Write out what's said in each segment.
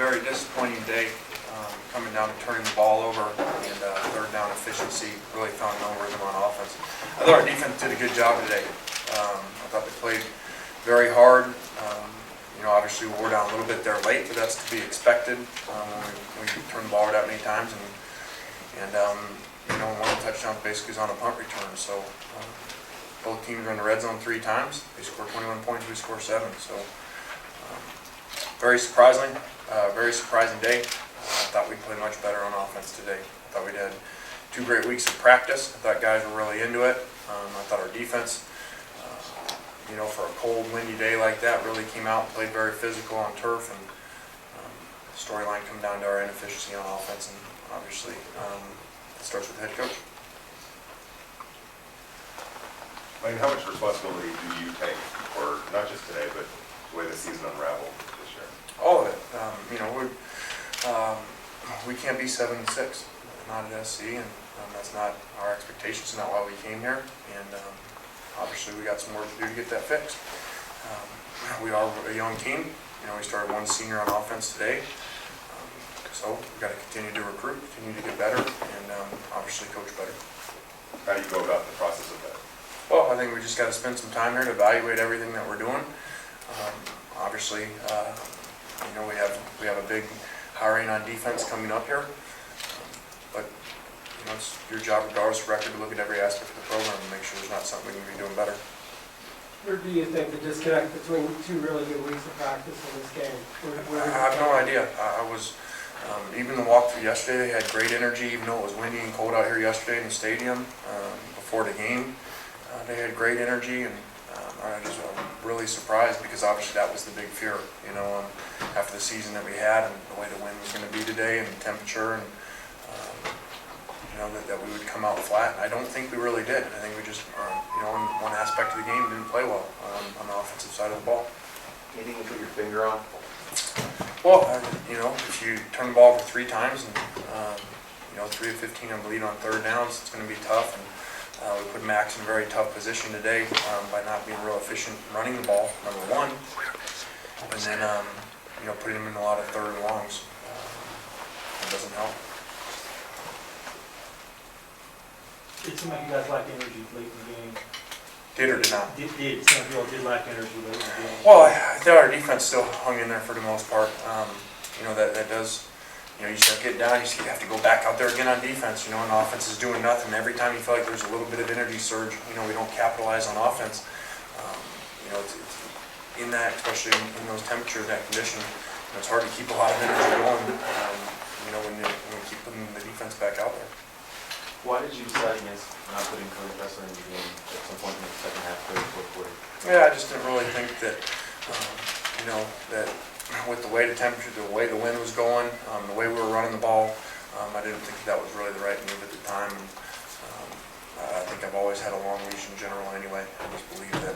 very disappointing day, coming down and turning the ball over, and third down efficiency really found no rhythm on offense. I thought our defense did a good job today. I thought they played very hard. Obviously we wore down a little bit there late, but that's to be expected when we turn the ball over that many times. One of the touchdowns basically is on a punt return. So both teams were in the red zone 3 times. They scored 21 points. We scored 7. So very surprising day. I thought we played much better on offense today. I thought we'd had 2 great weeks of practice. I thought guys were really into it. I thought our defense, for a cold, windy day like that, really came out and played very physical on turf. And the storyline come down to our inefficiency on offense, and obviously it starts with the head coach. Lane, how much responsibility do you take for not just today, but the way the season unraveled this year? All of it. We can't be 7-6, not at SC, and that's not our expectations, not why we came here. And obviously we got some work to do to get that fixed. We are a young team. We started 1 senior on offense today. So we've got to continue to recruit, continue to get better, and obviously coach better. How do you go about the process of that? Well, I think we just got to spend some time here to evaluate everything that we're doing. Obviously, we have a big hiring on defense coming up here, but it's your job, regardless of record, to look at every aspect of the program and make sure there's not something we can be doing better. Where do you think the disconnect between 2 really good weeks of practice in this game? I have no idea. I was even the walkthrough yesterday. They had great energy, even though it was windy and cold out here yesterday in the stadium before the game. They had great energy, and I'm really surprised because obviously that was the big fear, after the season that we had and the way the wind was going to be today and the temperature, and that we would come out flat. And I don't think we really did. I think we just, in one aspect of the game, didn't play well on the offensive side of the ball. Anything you put your finger on? Well, if you turn the ball over 3 times and 3 of 15 I believe on third downs, it's going to be tough. And we put Max in a very tough position today by not being real efficient running the ball, number 1, and then putting him in a lot of third and longs. It doesn't help. It seemed like you guys lacked energy late in the game. Did or did not? It seemed like you all did lack energy late in the game. Well, I thought our defense still hung in there for the most part. That does. You start getting down, you have to go back out there again on defense, and offense is doing nothing. Every time you feel like there's a little bit of energy surge, we don't capitalize on offense. It's in that, especially in those temperatures, that condition, it's hard to keep a lot of energy going, when you keep putting the defense back out there. Why did you decide against not putting Cody Kessler in the game at some point in the second half, third, fourth quarter? Yeah, I just didn't really think that, that with the way the temperature, the way the wind was going, the way we were running the ball, I didn't think that was really the right move at the time. And, I think I've always had a long leash in general anyway. I just believe that,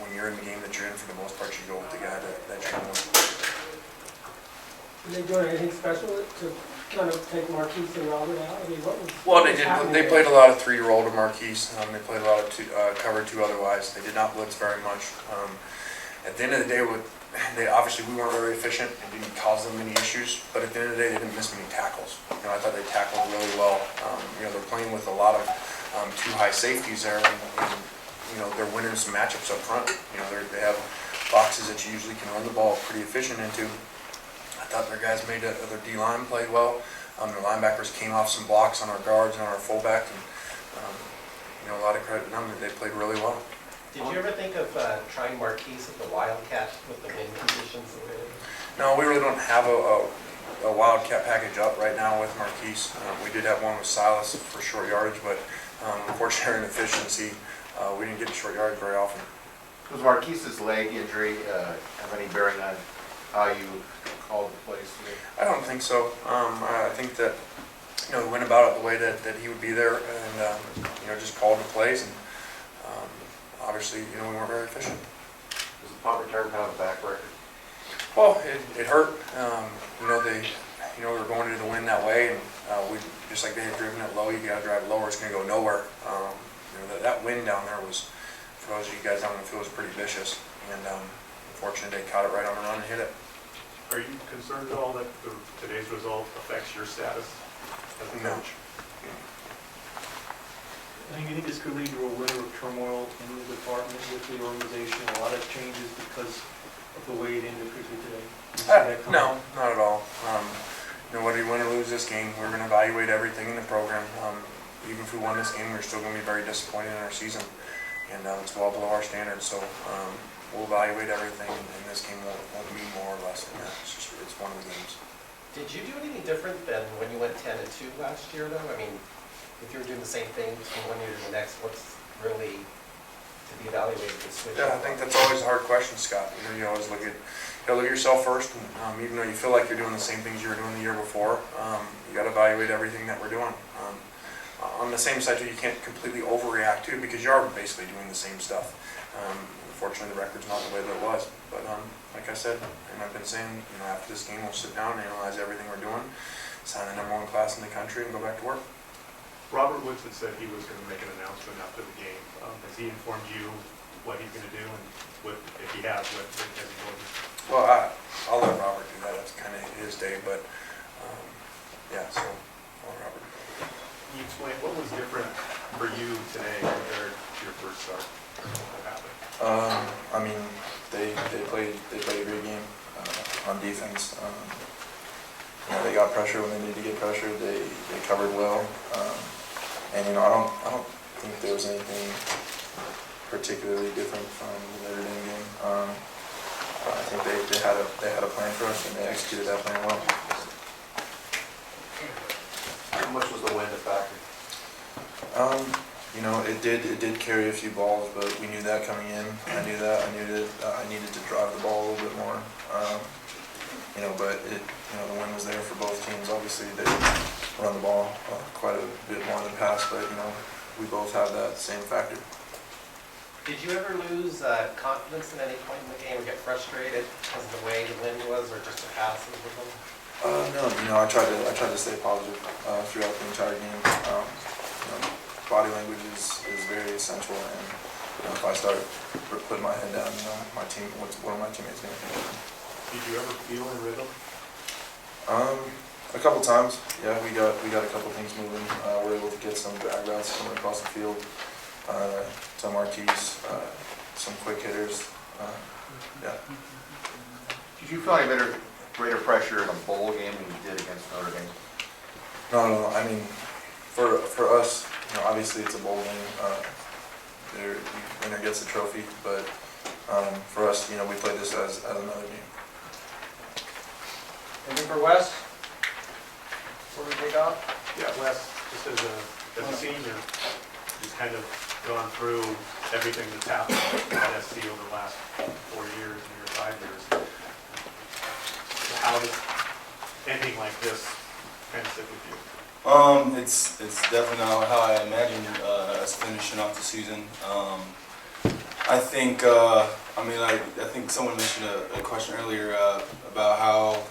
when you're in the game that you're in, for the most part, you go with the guy that you're with. Did they do anything special to kind of take Marquise and Robert out? I mean, what was Well, they did. happening They there? played a lot of 3-year-old to Marquise. They played a lot of cover 2 otherwise. They did not blitz very much. At the end of the day, obviously we weren't very efficient and didn't cause them many issues. But at the end of the day, they didn't miss many tackles. I thought they tackled really well. They're playing with a lot of 2 high safeties there, and they're winning some matchups up front. They have boxes that you usually can run the ball pretty efficient into. I thought their guys made it. Their D-line played well. Their linebackers came off some blocks on our guards and on our fullback, and a lot of credit to them. They played really well. Did you ever think of trying Marquise at the Wildcat with the wind conditions? No, we really don't have a Wildcat package up right now with Marquise. We did have one with Silas for short yardage, but unfortunately, in efficiency, we didn't get to short yardage very often. Does Marquise's leg injury have any bearing on how you called the plays today? I don't think so. I think that we went about it the way that he would be there, and just called the plays, and obviously we weren't very efficient. Was the punt return kind of a back record? Well, it hurt. We were going into the wind that way, and we just like they had driven it low. You got to drive it lower; it's going to go nowhere. That wind down there was, for those of you guys down in the field, was pretty vicious, and unfortunately they caught it right on the run and hit it. Are you concerned at all that today's result affects your status as a No. coach? I think you think this could lead to a winter of turmoil in the department with the organization, a lot of changes because of the way it ended officially today? Do you see that coming? No, not at all. Whether you win or lose this game, we're going to evaluate everything in the program. Even if we won this game, we're still going to be very disappointed in our season, and it's well below our standards. So we'll evaluate everything, and this game won't mean more or less than that. It's one of the games. Did you do anything different than when you went 10-2 last year, though? I mean, if you were doing the same thing from one year to the next, what's really to be evaluated to switch? Yeah, I think that's always a hard question, Scott. You always look at yourself first, and even though you feel like you're doing the same things you were doing the year before, you got to evaluate everything that we're doing. On the same side, too, you can't completely overreact to it because you are basically doing the same stuff. Unfortunately, the record's not the way that it was. But like I said, and I've been saying, after this game, we'll sit down and analyze everything we're doing, sign the #1 class in the country, and go back to work. Robert Woodson said he was going to make an announcement after the game. Has he informed you what he's going to do, and what, if he has, what has he told you? Well, I'll let Robert do that. That's kind of his day, but yeah, so I'll let Robert. Can you explain what was different for you today compared to your first start? What happened? They played a great game on defense. They got pressure when they needed to get pressure. They covered well, and I don't think there was anything particularly different from the Notre Dame game. I think they had a plan for us, and they executed that plan well. How much was the wind a factor? It did carry a few balls, but we knew that coming in. I knew that. I knew that I needed to drive the ball a little bit more. But the wind was there for both teams. Obviously, they run the ball quite a bit more than pass, but we both have that same factor. Did you ever lose confidence at any point in the game or get frustrated because of the way the wind was or just the passes with them? No. I tried to stay positive throughout the entire game. Body language is very essential, and if I start putting my head down, what are my teammates going to think? Did you ever feel in rhythm? A couple times, yeah. We got a couple things moving. We're able to get some drag routes coming across the field, some marquees, some quick hitters. Yeah. Did you feel like greater pressure in a bowl game than you did against Notre Dame? No. For us, obviously it's a bowl game. Winner gets a trophy, but for us, we play this as another game. Anything for Wes? Before we take off? Yeah, Wes, just as a senior, just kind of gone through everything that's happened at SC over the last 4 years, maybe 5 years. How does ending like this kind of sit with you? It's definitely not how I imagined us finishing off the season. I think I think someone mentioned a question earlier about how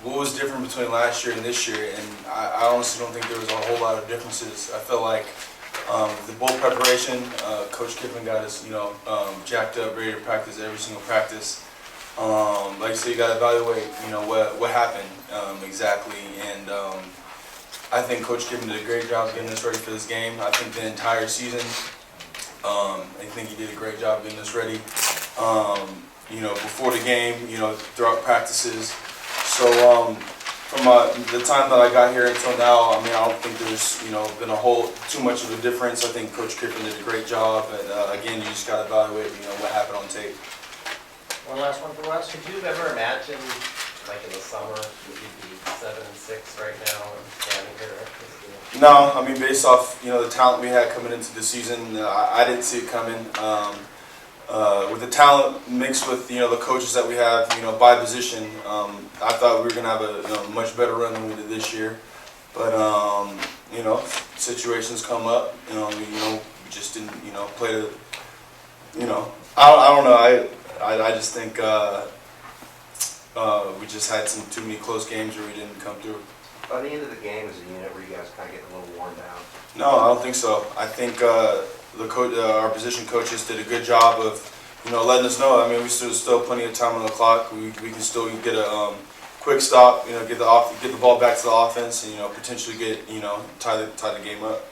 what was different between last year and this year, and I honestly don't think there was a whole lot of differences. I felt like the bowl preparation, Coach Kiffin got us jacked up, ready to practice every single practice. So you got to evaluate, what happened exactly, and I think Coach Kiffin did a great job getting us ready for this game. I think the entire season, I think he did a great job getting us ready. Before the game, throughout practices. So from the time that I got here until now, I don't think there's been too much of a difference. I think Coach Kiffin did a great job, and again, you just got to evaluate, what happened on tape. One last one for Wes. Could you have ever imagined, like in the summer, would you be 7-6 right now and standing here? No, based off the talent we had coming into the season, I didn't see it coming. With the talent mixed with the coaches that we have, by position, I thought we were gonna have a much better run than we did this year. But situations come up. We just didn't play the. I don't know. I just think we just had too many close games where we didn't come through. By the end of the game, as a unit, were you guys kind of getting a little worn down? No, I don't think so. I think our position coaches did a good job of letting us know. I mean, we still plenty of time on the clock. We can still get a quick stop, get the ball back to the offense, and potentially get tie the game up.